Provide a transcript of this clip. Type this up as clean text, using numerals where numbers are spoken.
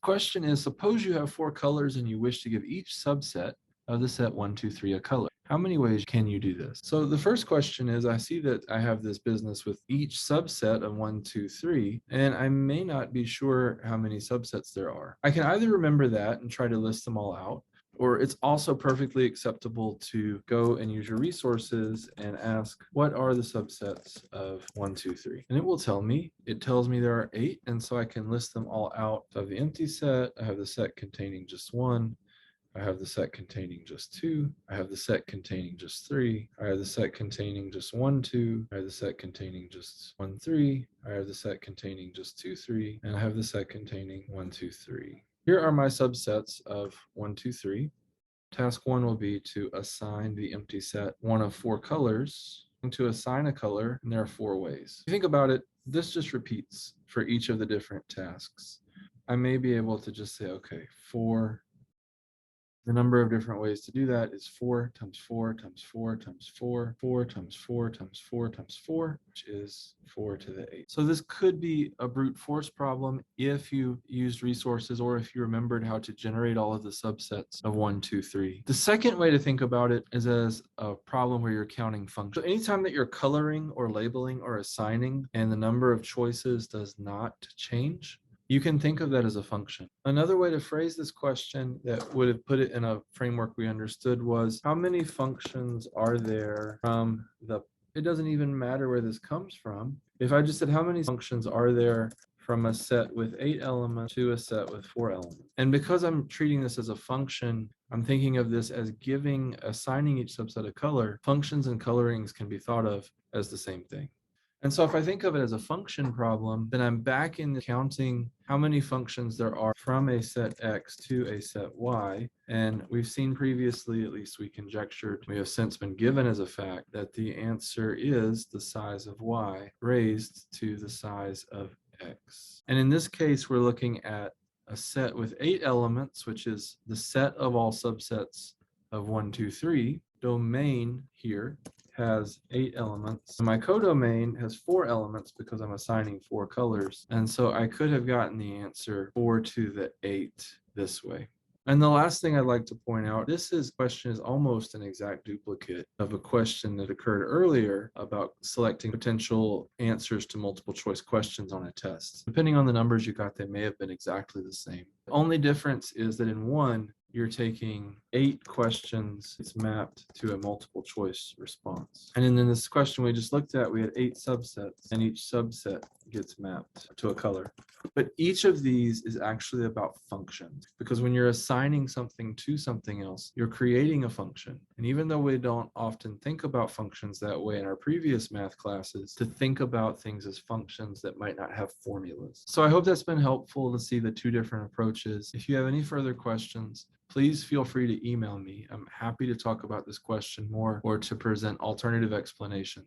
Question is, suppose you have 4 colors and you wish to give each subset of the set 1, 2, 3 a color. How many ways can you do this? So the first question is, I see that I have this business with each subset of 1, 2, 3, and I may not be sure how many subsets there are. I can either remember that and try to list them all out, or it's also perfectly acceptable to go and use your resources and ask, what are the subsets of 1, 2, 3? And it will tell me. It tells me there are 8, and so I can list them all out. So I have the empty set, I have the set containing just 1, I have the set containing just 2, I have the set containing just 3, I have the set containing just 1, 2, I have the set containing just 1, 3, I have the set containing just 2, 3, and I have the set containing 1, 2, 3. Here are my subsets of 1, 2, 3. Task 1 will be to assign the empty set one of 4 colors. And to assign a color, and there are 4 ways. If you think about it, this just repeats for each of the different tasks. I may be able to just say, okay, 4. The number of different ways to do that is 4 times 4 times 4 times 4, 4 times 4 times 4 times 4, which is 4 to the 8. So this could be a brute force problem if you used resources or if you remembered how to generate all of the subsets of 1, 2, 3. The second way to think about it is as a problem where you're counting functions. So anytime that you're coloring or labeling or assigning and the number of choices does not change, you can think of that as a function. Another way to phrase this question that would have put it in a framework we understood was, how many functions are there from the, it doesn't even matter where this comes from. If I just said, how many functions are there from a set with 8 elements to a set with 4 elements? And because I'm treating this as a function, I'm thinking of this as assigning each subset a color. Functions and colorings can be thought of as the same thing. And so if I think of it as a function problem, then I'm back in counting how many functions there are from a set X to a set Y. And we've seen previously, at least we conjectured, we have since been given as a fact that the answer is the size of Y raised to the size of X. And in this case, we're looking at a set with 8 elements, which is the set of all subsets of 1, 2, 3. Domain here has 8 elements. My codomain has 4 elements because I'm assigning 4 colors. And so I could have gotten the answer 4 to the 8 this way. And the last thing I'd like to point out, this question is almost an exact duplicate of a question that occurred earlier about selecting potential answers to multiple choice questions on a test. Depending on the numbers you got, they may have been exactly the same. The only difference is that in one, you're taking 8 questions, it's mapped to a multiple choice response. And then in this question we just looked at, we had 8 subsets, and each subset gets mapped to a color. But each of these is actually about functions, because when you're assigning something to something else, you're creating a function. And even though we don't often think about functions that way in our previous math classes, to think about things as functions that might not have formulas. So I hope that's been helpful to see the 2 different approaches. If you have any further questions, please feel free to email me. I'm happy to talk about this question more or to present alternative explanations.